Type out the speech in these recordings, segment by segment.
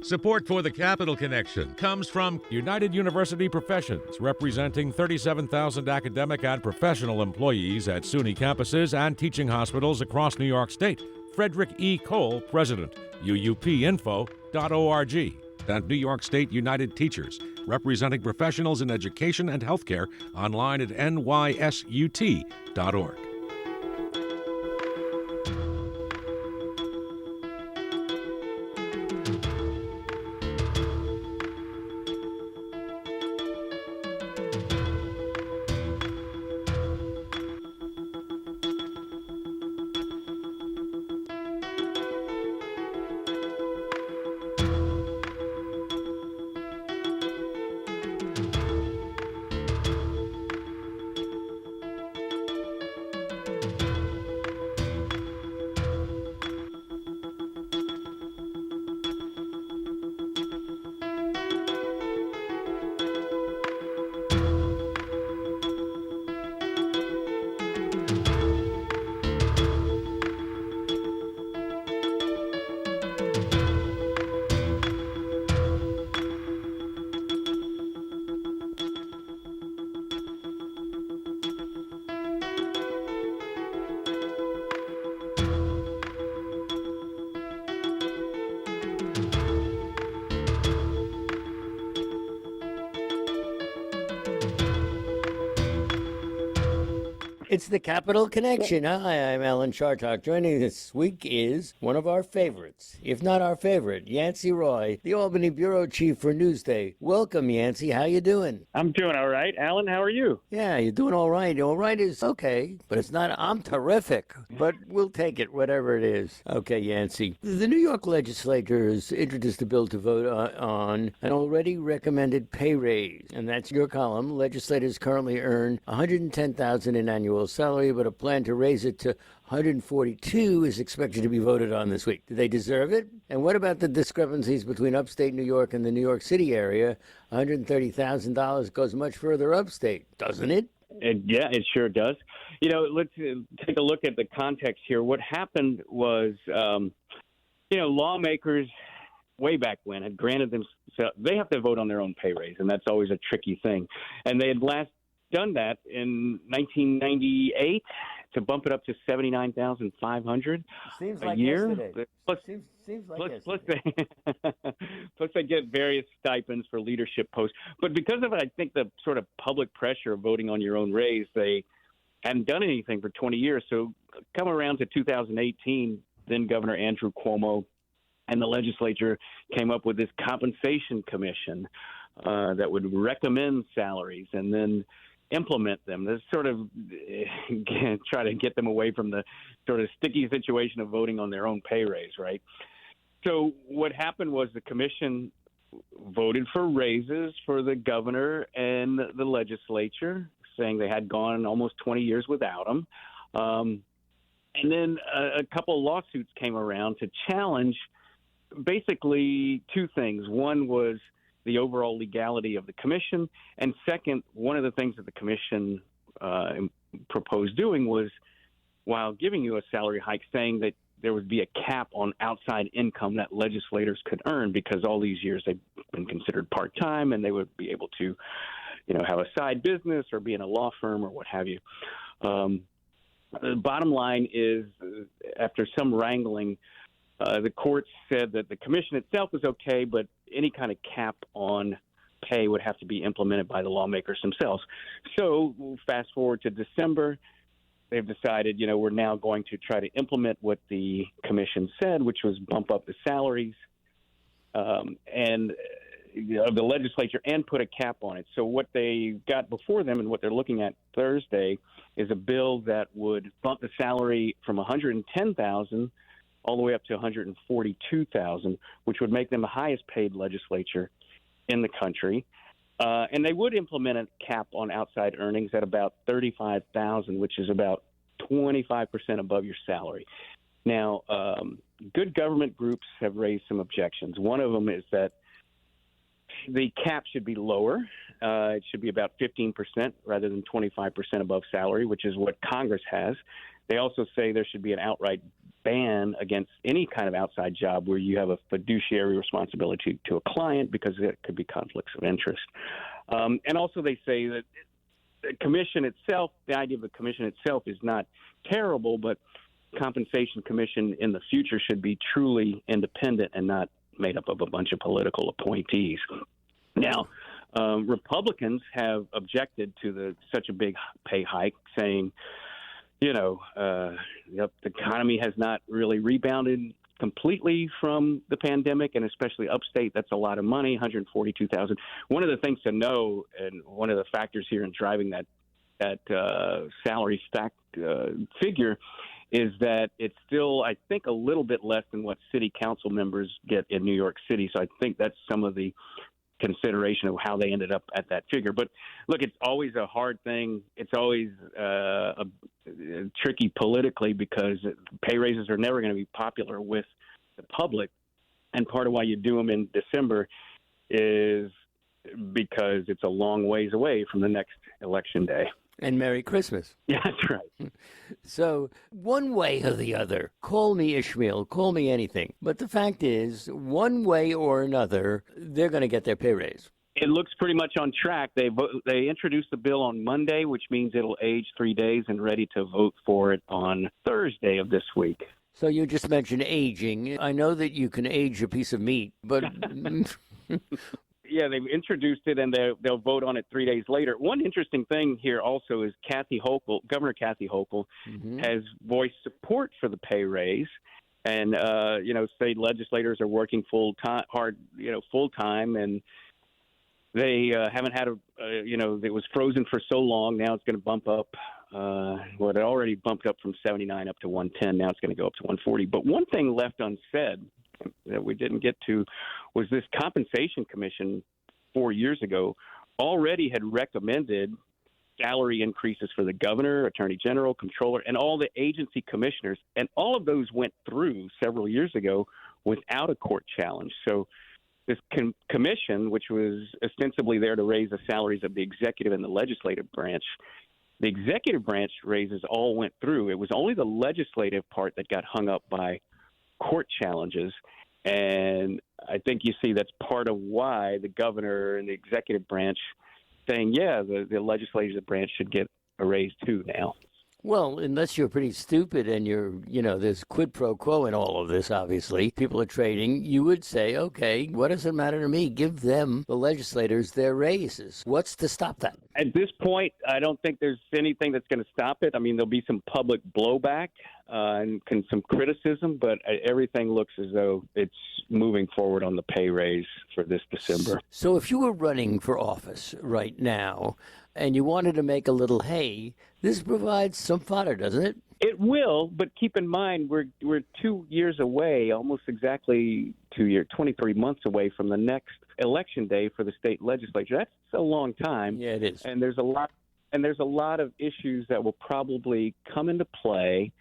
Support for the Capital Connection comes from United University Professions, representing 37,000 academic and professional employees at SUNY campuses and teaching hospitals across New York State. Frederick E. Cole, President, uupinfo.org. And New York State United Teachers, representing professionals in education and healthcare, online at nysut.org. It's the Capital Connection. Hi, I'm Alan Chartock. Joining this week is one of our favorites, if not our favorite, Yancey Roy, the Albany Bureau Chief for Newsday. Welcome, Yancey. How you doing? I'm doing all right. Alan, how are you? Yeah, you're doing all right. All right is okay, but it's not, I'm terrific. But we'll take it, whatever it is. Okay, Yancey. The New York legislature has introduced a bill to vote on an already recommended pay raise. And that's your column. Legislators currently earn $110,000 in annual salary, but a plan to raise it to $142 is expected to be voted on this week. Do they deserve it? And what about the discrepancies between upstate New York and the New York City area? $130,000 goes much further upstate, doesn't it? Yeah, it sure does. You know, let's take a look at the context here. What happened was, lawmakers way back when had granted them, so they have to vote on their own pay raise, and that's always a tricky thing. And they had last done that in 1998 to bump it up to $79,500 a year. Plus, plus they get various stipends for leadership posts. But because of it, I think the sort of public pressure of voting on your own raise, they hadn't done anything for 20 years. So come around to 2018, then Governor Andrew Cuomo and the legislature came up with this compensation commission that would recommend salaries and then implement them. This sort of try to get them away from the sort of sticky situation of voting on their own pay raise, right? So what happened was the commission voted for raises for the governor and the legislature, saying they had gone almost 20 years without them. And then a couple of lawsuits came around to challenge basically two things. One was the overall legality of the commission, and second, one of the things that the commission proposed doing was, while giving you a salary hike, saying that there would be a cap on outside income that legislators could earn, because all these years they've been considered part-time and they would be able to, have a side business or be in a law firm or what have you. The bottom line is, after some wrangling, the court said that the commission itself was okay, but any kind of cap on pay would have to be implemented by the lawmakers themselves. So fast forward to December, they've decided, we're now going to try to implement what the commission said, which was bump up the salaries of the legislature and put a cap on it. So what they got before them and what they're looking at Thursday is a bill that would bump the salary from $110,000 all the way up to $142,000, which would make them the highest paid legislature in the country. And they would implement a cap on outside earnings at about $35,000, which is about 25% above your salary. Now, good government groups have raised some objections. One of them is that the cap should be lower. It should be about 15% rather than 25% above salary, which is what Congress has. They also say there should be an outright ban against any kind of outside job where you have a fiduciary responsibility to a client because it could be conflicts of interest. And also they say that the commission itself, the idea of the commission itself is not terrible, but compensation commission in the future should be truly independent and not made up of a bunch of political appointees. Now, Republicans have objected to such a big pay hike, saying, the economy has not really rebounded completely from the pandemic, and especially upstate. That's a lot of money, $142,000. One of the things to know, and one of the factors here in driving that salary stack figure, is that it's still, I think, a little bit less than what city council members get in New York City. So I think that's some of the consideration of how they ended up at that figure. But look, it's always a hard thing. It's always tricky politically because pay raises are never going to be popular with the public. And part of why you do them in December is because it's a long ways away from the next election day. And Merry Christmas. Yeah, that's right. So one way or the other, call me Ishmael, call me anything. But the fact is, one way or another, they're going to get their pay raise. It looks pretty much on track. They introduced the bill on Monday, which means it'll age 3 days and ready to vote for it on Thursday of this week. So you just mentioned aging. I know that you can age a piece of meat, but... Yeah, they've introduced it, and they'll vote on it 3 days later. One interesting thing here also is Governor Kathy Hochul has voiced support for the pay raise, and state legislators are working full time, and they haven't had it was frozen for so long. Now it's going to bump up. It already bumped up from 79 up to 110. Now it's going to go up to 140. But one thing left unsaid that we didn't get to was this compensation commission 4 years ago already had recommended salary increases for the governor, attorney general, comptroller, and all the agency commissioners. And all of those went through several years ago without a court challenge. So this commission, which was ostensibly there to raise the salaries of the executive and the legislative branch, the executive branch raises all went through. It was only the legislative part that got hung up by court challenges, and I think you see that's part of why the governor and the executive branch saying, the legislative branch should get a raise too now. Well, unless you're pretty stupid and there's quid pro quo in all of this, obviously. People are trading. You would say, okay, what does it matter to me? Give them, the legislators, their raises. What's to stop that? At this point, I don't think there's anything that's going to stop it. I mean, there'll be some public blowback and some criticism, but everything looks as though it's moving forward on the pay raise for this December. So if you were running for office right now and you wanted to make a little hay, this provides some fodder, doesn't it? It will, but keep in mind we're 2 years away, almost exactly 2 years, 23 months away from the next election day for the state legislature. That's a long time. Yeah, it is. And there's a lot of issues that will probably come into play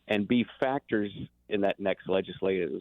and be factors in that next legislative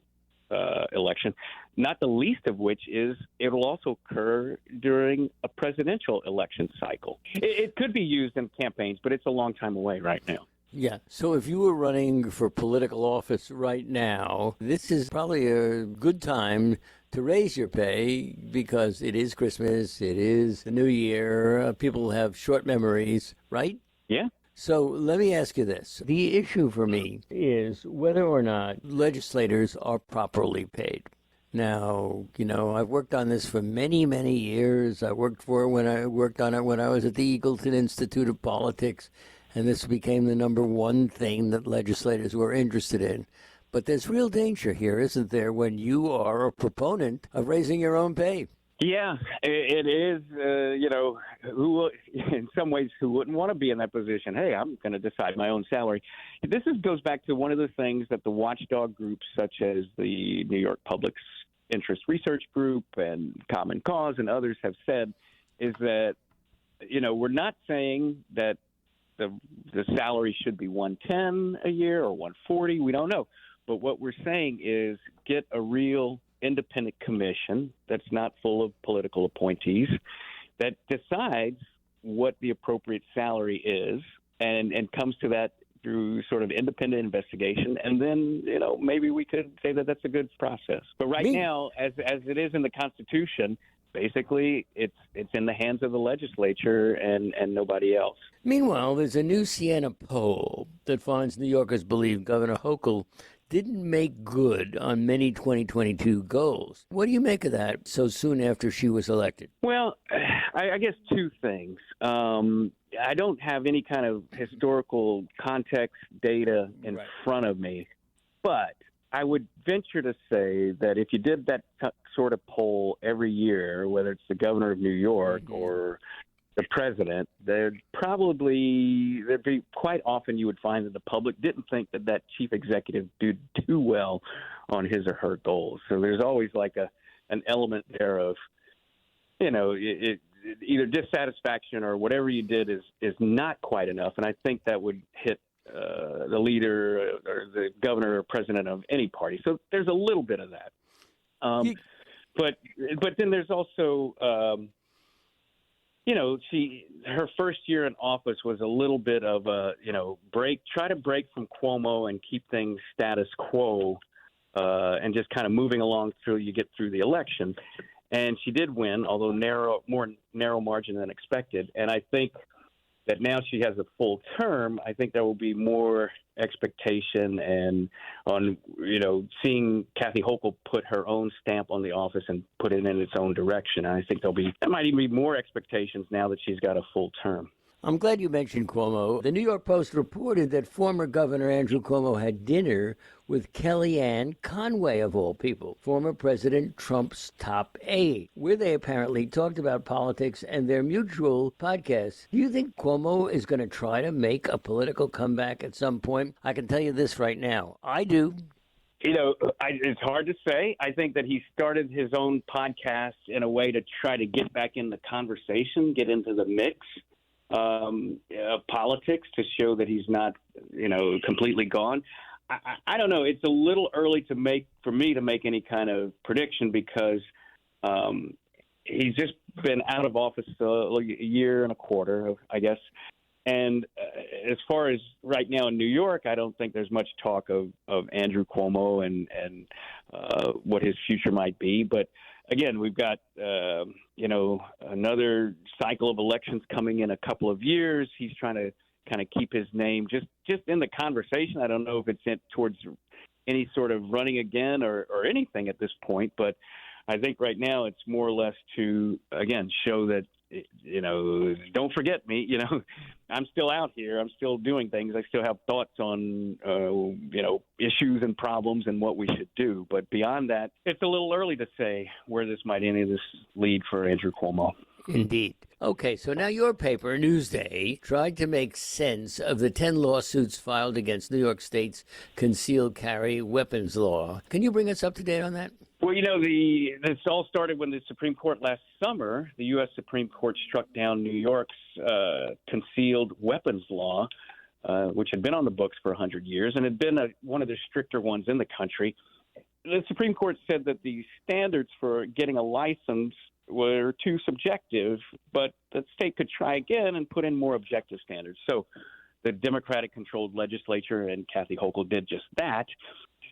election, not the least of which is it will also occur during a presidential election cycle. It could be used in campaigns, but it's a long time away right now. Yeah. So if you were running for political office right now, this is probably a good time to raise your pay because it is Christmas, it is the New Year, people have short memories, right? Yeah. So let me ask you this. The issue for me is whether or not legislators are properly paid. Now, I've worked on this for many, many years. I worked on it when I was at the Eagleton Institute of Politics, and this became the number one thing that legislators were interested in. But there's real danger here, isn't there, when you are a proponent of raising your own pay? Yeah, it is. Who in some ways who wouldn't want to be in that position? Hey, I'm going to decide my own salary. This goes back to one of the things that the watchdog groups, such as the New York Public Interest Research Group and Common Cause and others, have said, is that we're not saying that the salary should be $110 a year or $140. We don't know, but what we're saying is get a real independent commission that's not full of political appointees that decides what the appropriate salary is and comes to that through sort of independent investigation, and then, maybe we could say that that's a good process. But right now, as it is in the Constitution, basically it's in the hands of the legislature and nobody else. Meanwhile, there's a new Siena poll that finds New Yorkers believe Governor Hochul didn't make good on many 2022 goals. What do you make of that so soon after she was elected? Well, I guess two things. I don't have any kind of historical context data in front of me, but I would venture to say that if you did that sort of poll every year, whether it's the governor of New York or the president, there'd be quite often you would find that the public didn't think that chief executive did too well on his or her goals. So there's always like an element there of, either dissatisfaction or whatever you did is not quite enough. And I think that would hit the leader or the governor or president of any party. So there's a little bit of that. But then there's also, her first year in office was a little bit of a, try to break from Cuomo and keep things status quo and just kind of moving along till you get through the election. And she did win, although more narrow margin than expected. And I think that now she has a full term, I think there will be more expectation and on, seeing Kathy Hochul put her own stamp on the office and put it in its own direction. I think there might even be more expectations now that she's got a full term. I'm glad you mentioned Cuomo. The New York Post reported that former Governor Andrew Cuomo had dinner with Kellyanne Conway, of all people, former President Trump's top aide, where they apparently talked about politics and their mutual podcast. Do you think Cuomo is going to try to make a political comeback at some point? I can tell you this right now. I do. It's hard to say. I think that he started his own podcast in a way to try to get back in the conversation, get into the mix. Politics to show that he's not, completely gone. I don't know. It's a little early for me to make any kind of prediction because he's just been out of office a year and a quarter, I guess. And as far as right now in New York, I don't think there's much talk of Andrew Cuomo and what his future might be. But again, we've got, another cycle of elections coming in a couple of years. He's trying to kind of keep his name just in the conversation. I don't know if it's towards any sort of running again or anything at this point. But I think right now it's more or less to, again, show that, don't forget me. I'm still out here. I'm still doing things. I still have thoughts on, issues and problems and what we should do. But beyond that, it's a little early to say where this might any of this lead for Andrew Cuomo. Indeed. Okay, so now your paper, Newsday, tried to make sense of the 10 lawsuits filed against New York State's concealed carry weapons law. Can you bring us up to date on that? Well, this all started when the Supreme Court last summer, the U.S. Supreme Court struck down New York's concealed weapons law, which had been on the books for 100 years and had been one of the stricter ones in the country. The Supreme Court said that the standards for getting a license were too subjective, but the state could try again and put in more objective standards. So the Democratic-controlled legislature and Kathy Hochul did just that.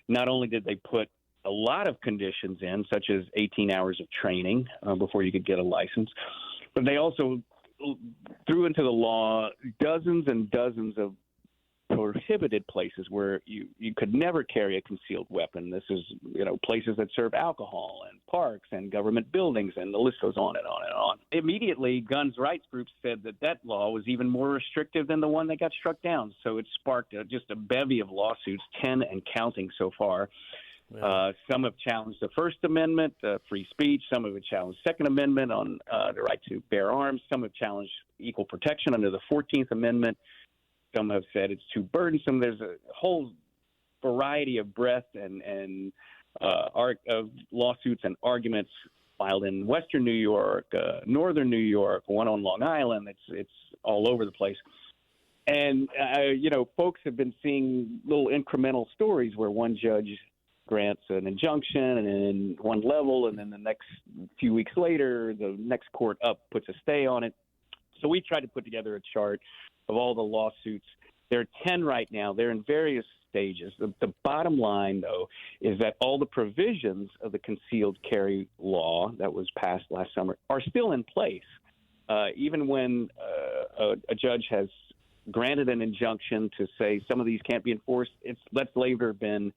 Not only did they put a lot of conditions in, such as 18 hours of training before you could get a license, but they also threw into the law dozens and dozens of prohibited places where you could never carry a concealed weapon. This is, places that serve alcohol and parks and government buildings, and the list goes on and on and on. Immediately, guns rights groups said that law was even more restrictive than the one that got struck down. So it sparked just a bevy of lawsuits, 10 and counting so far. Some have challenged the First Amendment, free speech. Some have challenged Second Amendment on the right to bear arms. Some have challenged equal protection under the 14th Amendment. Some have said it's too burdensome. There's a whole variety of breadth and of lawsuits and arguments filed in Western New York, Northern New York, one on Long Island. It's all over the place. And, folks have been seeing little incremental stories where one judge grants an injunction and in one level, and then the next few weeks later, the next court up puts a stay on it. So we tried to put together a chart of all the lawsuits There are 10 right now. They're in various stages. The bottom line, though, is that all the provisions of the concealed carry law that was passed last summer are still in place. Even when a judge has granted an injunction to say some of these can't be enforced, that's later been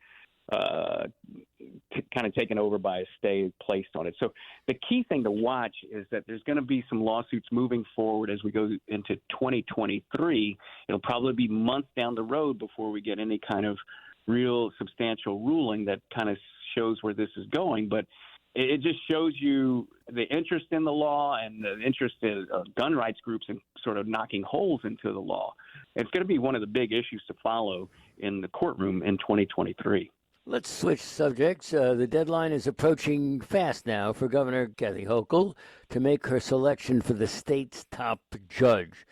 kind of taken over by a stay placed on it. So the key thing to watch is that there's going to be some lawsuits moving forward as we go into 2023. It'll probably be months down the road before we get any kind of real substantial ruling that kind of shows where this is going. But it just shows you the interest in the law and the interest in gun rights groups and sort of knocking holes into the law. It's going to be one of the big issues to follow in the courtroom in 2023. Let's switch subjects. The deadline is approaching fast now for Governor Kathy Hochul to make her selection for the state's top judge.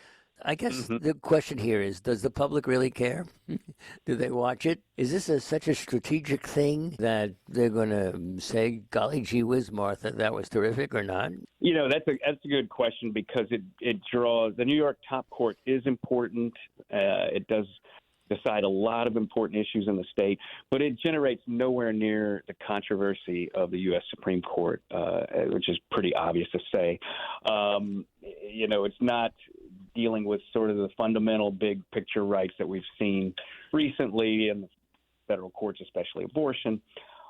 I guess the question here is, does the public really care? Do they watch it? Is this such a strategic thing that they're going to say, golly gee whiz, Martha, that was terrific, or not? You know, that's a good question because it draws – the New York top court is important. It does decide a lot of important issues in the state, but it generates nowhere near the controversy of the U.S. Supreme Court, which is pretty obvious to say. You know, it's not dealing with sort of the fundamental big picture rights that we've seen recently in the federal courts, especially abortion.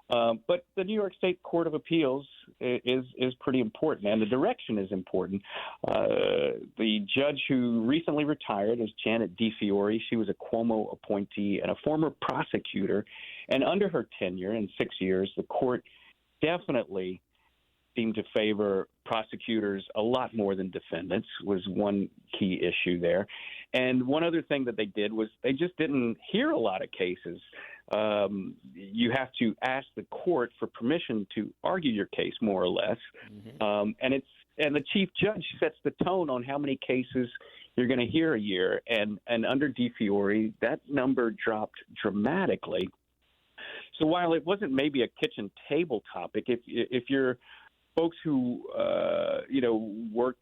But the New York State Court of Appeals is pretty important, and the direction is important. The judge who recently retired is Janet DeFiore. She was a Cuomo appointee and a former prosecutor, and under her tenure in 6 years, the court definitely seemed to favor prosecutors a lot more than defendants, was one key issue there. And one other thing that they did was they just didn't hear a lot of cases. You have to ask the court for permission to argue your case, more or less. And the chief judge sets the tone on how many cases you're going to hear a year. And under DeFiore, that number dropped dramatically. So while it wasn't maybe a kitchen table topic, if you're folks who, work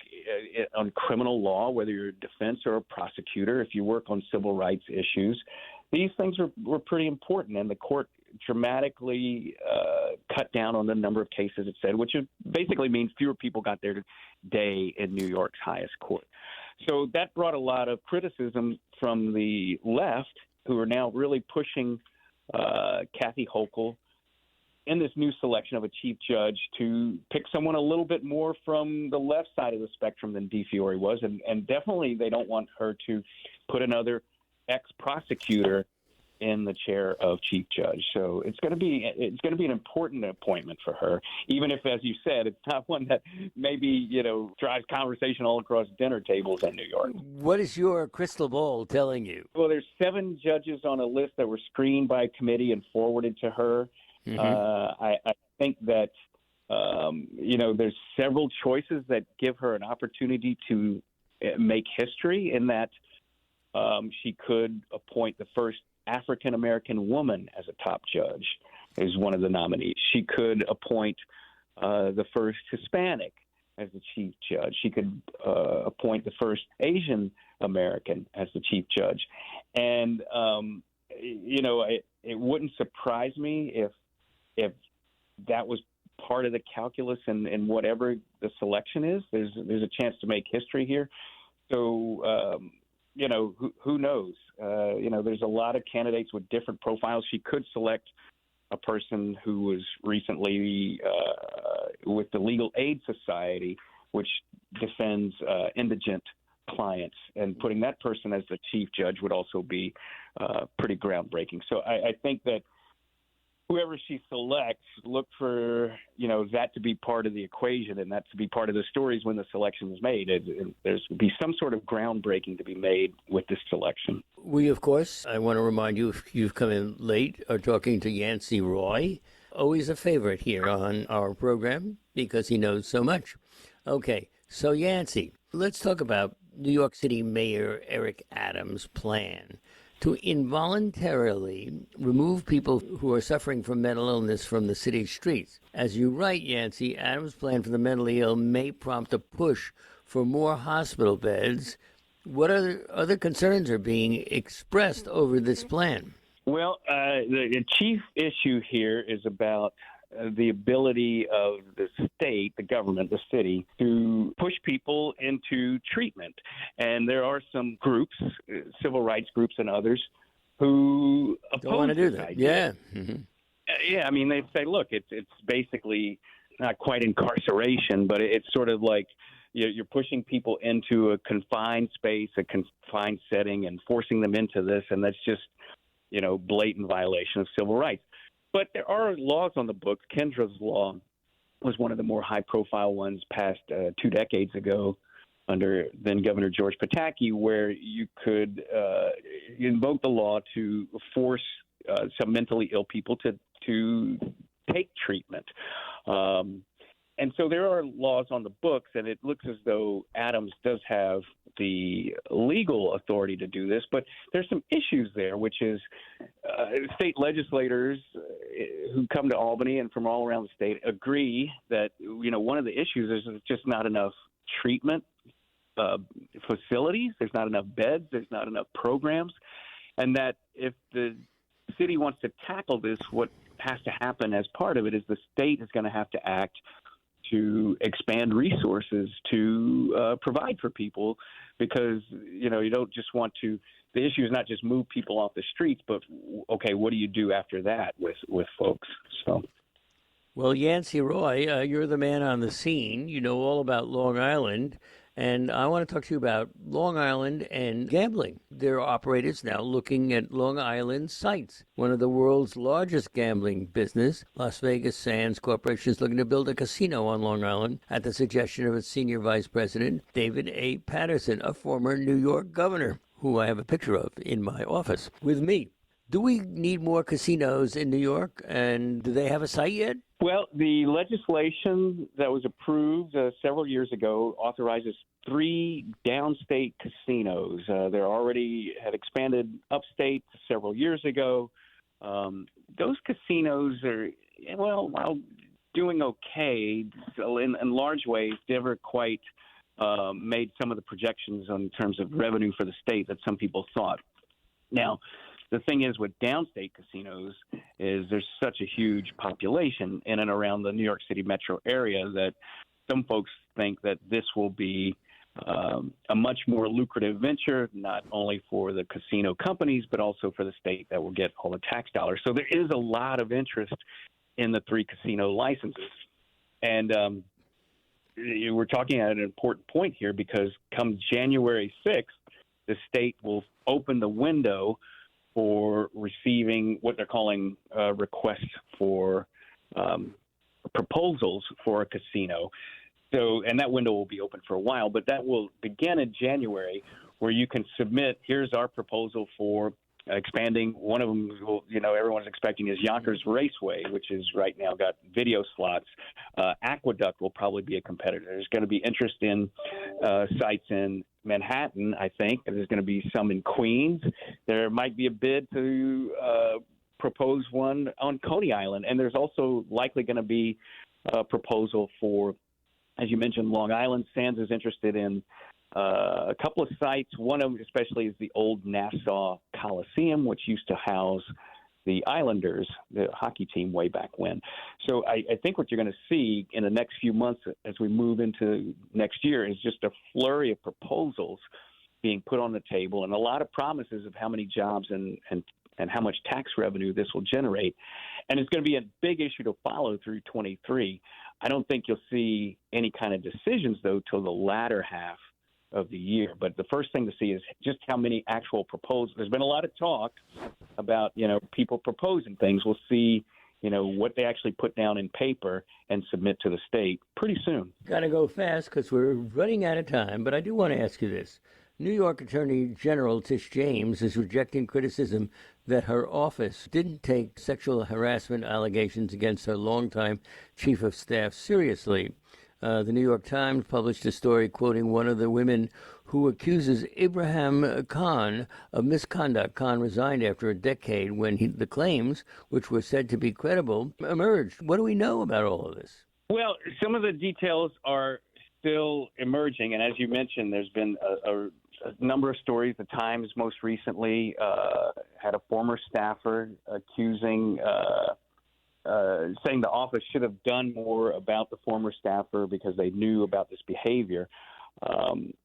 on criminal law, whether you're a defense or a prosecutor, if you work on civil rights issues, these things were pretty important. And the court dramatically cut down on the number of cases it said, which basically means fewer people got their day in New York's highest court. So that brought a lot of criticism from the left, who are now really pushing Kathy Hochul in this new selection of a chief judge to pick someone a little bit more from the left side of the spectrum than DeFiore was. And definitely they don't want her to put another ex-prosecutor in the chair of chief judge. So it's going to be an important appointment for her, even if, as you said, it's not one that maybe, drives conversation all across dinner tables in New York. What is your crystal ball telling you? Well, there's 7 judges on a list that were screened by a committee and forwarded to her. I think that, there's several choices that give her an opportunity to make history in that she could appoint the first African-American woman as a top judge is one of the nominees. She could appoint the first Hispanic as the chief judge. She could appoint the first Asian American as the chief judge. And, it wouldn't surprise me if that was part of the calculus in whatever the selection is. There's a chance to make history here. So, who knows? There's a lot of candidates with different profiles. She could select a person who was recently with the Legal Aid Society, which defends indigent clients, and putting that person as the chief judge would also be pretty groundbreaking. So I think that whoever she selects, look for, that to be part of the equation and that to be part of the stories when the selection is made. There's be some sort of groundbreaking to be made with this selection. We, of course, I want to remind you, if you've come in late, are talking to Yancey Roy, always a favorite here on our program because he knows so much. Okay, so Yancey, let's talk about New York City Mayor Eric Adams' plan to involuntarily remove people who are suffering from mental illness from the city's streets. As you write, Yancey, Adams' plan for the mentally ill may prompt a push for more hospital beds What other concerns are being expressed over this plan? Well, the chief issue here is about the ability of the state, the government, the city, to push people into treatment. And there are some groups, civil rights groups and others, who Don't want to do that. idea. Yeah. Mm-hmm. Yeah, I mean, they say, look, it's basically not quite incarceration, but it's sort of like you're pushing people into a confined space, a confined setting, and forcing them into this, and that's just, blatant violation of civil rights. But there are laws on the books. Kendra's law was one of the more high-profile ones passed 2 decades ago under then-Governor George Pataki, where you could invoke the law to force some mentally ill people to take treatment. And so there are laws on the books, and it looks as though Adams does have the legal authority to do this, but there's some issues there, which is state legislators who come to Albany and from all around the state agree that, one of the issues is there's just not enough treatment facilities, there's not enough beds, there's not enough programs, and that if the city wants to tackle this, what has to happen as part of it is the state is going to have to act to expand resources to provide for people, because you don't just want to. The issue is not just move people off the streets, but okay, what do you do after that with folks? So, well, Yancey Roy, you're the man on the scene. You know all about Long Island. And I want to talk to you about Long Island and gambling. There are operators now looking at Long Island sites. One of the world's largest gambling business, Las Vegas Sands Corporation, is looking to build a casino on Long Island at the suggestion of its senior vice president, David A. Paterson, a former New York governor, who I have a picture of in my office with me. Do we need more casinos in New York, and do they have a site yet? Well, the legislation that was approved several years ago authorizes 3 downstate casinos. They already had expanded upstate several years ago. Those casinos are, while doing okay, so in large ways, never quite made some of the projections in terms of revenue for the state that some people thought. Now, the thing is with downstate casinos is there's such a huge population in and around the New York City metro area that some folks think that this will be a much more lucrative venture, not only for the casino companies, but also for the state that will get all the tax dollars. So there is a lot of interest in the 3 casino licenses. And we're talking at an important point here, because come January 6th, the state will open the window for receiving what they're calling requests for proposals for a casino. So, and that window will be open for a while, but that will begin in January, where you can submit, here's our proposal for expanding. One of them, everyone's expecting is Yonkers Raceway, which is right now got video slots. Aqueduct will probably be a competitor. There's going to be interest in sites in Manhattan, I think. There's going to be some in Queens. There might be a bid to propose one on Coney Island. And there's also likely going to be a proposal for, as you mentioned, Long Island. Sands is interested in a couple of sites. One of them especially is the old Nassau Coliseum, which used to house the Islanders, the hockey team way back when. So I think what you're going to see in the next few months as we move into next year is just a flurry of proposals being put on the table, and a lot of promises of how many jobs and how much tax revenue this will generate. And it's going to be a big issue to follow through 23. I don't think you'll see any kind of decisions, though, till the latter half of the year. But the first thing to see is just how many actual proposals. There's been a lot of talk about, people proposing things. We'll see, what they actually put down in paper and submit to the state pretty soon. Got to go fast because we're running out of time, but I do want to ask you this. New York Attorney General Tish James is rejecting criticism that her office didn't take sexual harassment allegations against her longtime chief of staff seriously. The New York Times published a story quoting one of the women who accuses Ibrahim Khan of misconduct. Khan resigned after a decade when the claims, which were said to be credible, emerged. What do we know about all of this? Well, some of the details are still emerging. And as you mentioned, there's been a number of stories. The Times most recently had a former staffer accusing, saying the office should have done more about the former staffer because they knew about this behavior.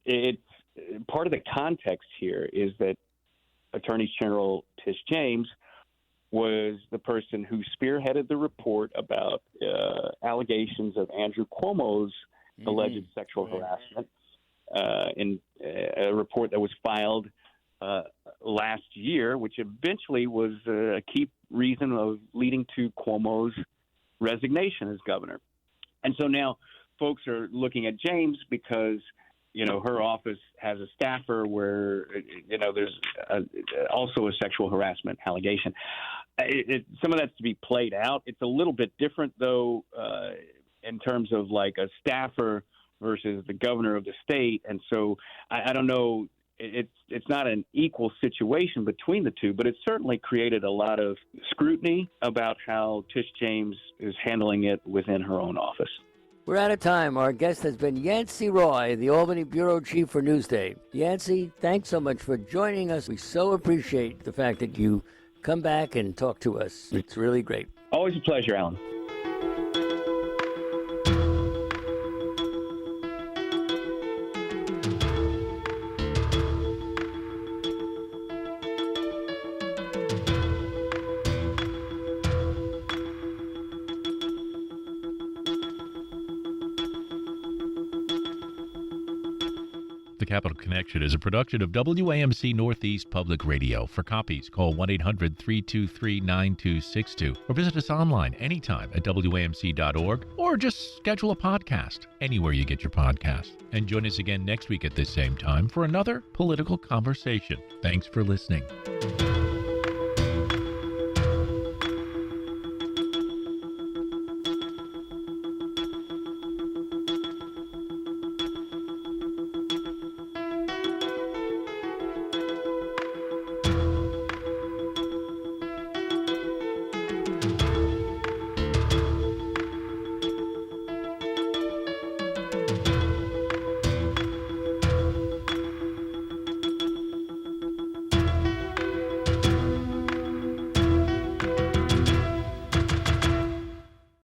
It's part of the context here is that Attorney General Tish James was the person who spearheaded the report about allegations of Andrew Cuomo's alleged sexual harassment in a report that was filed last year, which eventually was a key reason of leading to Cuomo's resignation as governor. And so now folks are looking at James because, her office has a staffer where, there's also a sexual harassment allegation. Some of that's to be played out. It's a little bit different, though, in terms of like a staffer versus the governor of the state. And so I don't know. It's not an equal situation between the two, but it certainly created a lot of scrutiny about how Tish James is handling it within her own office. We're out of time. Our guest has been Yancey Roy, the Albany Bureau Chief for Newsday. Yancey, thanks so much for joining us. We so appreciate the fact that you come back and talk to us. It's really great. Always a pleasure, Alan. The Capital Connection is a production of WAMC Northeast Public Radio. For copies, call 1-800-323-9262 or visit us online anytime at WAMC.org or just schedule a podcast anywhere you get your podcast. And join us again next week at this same time for another political conversation. Thanks for listening.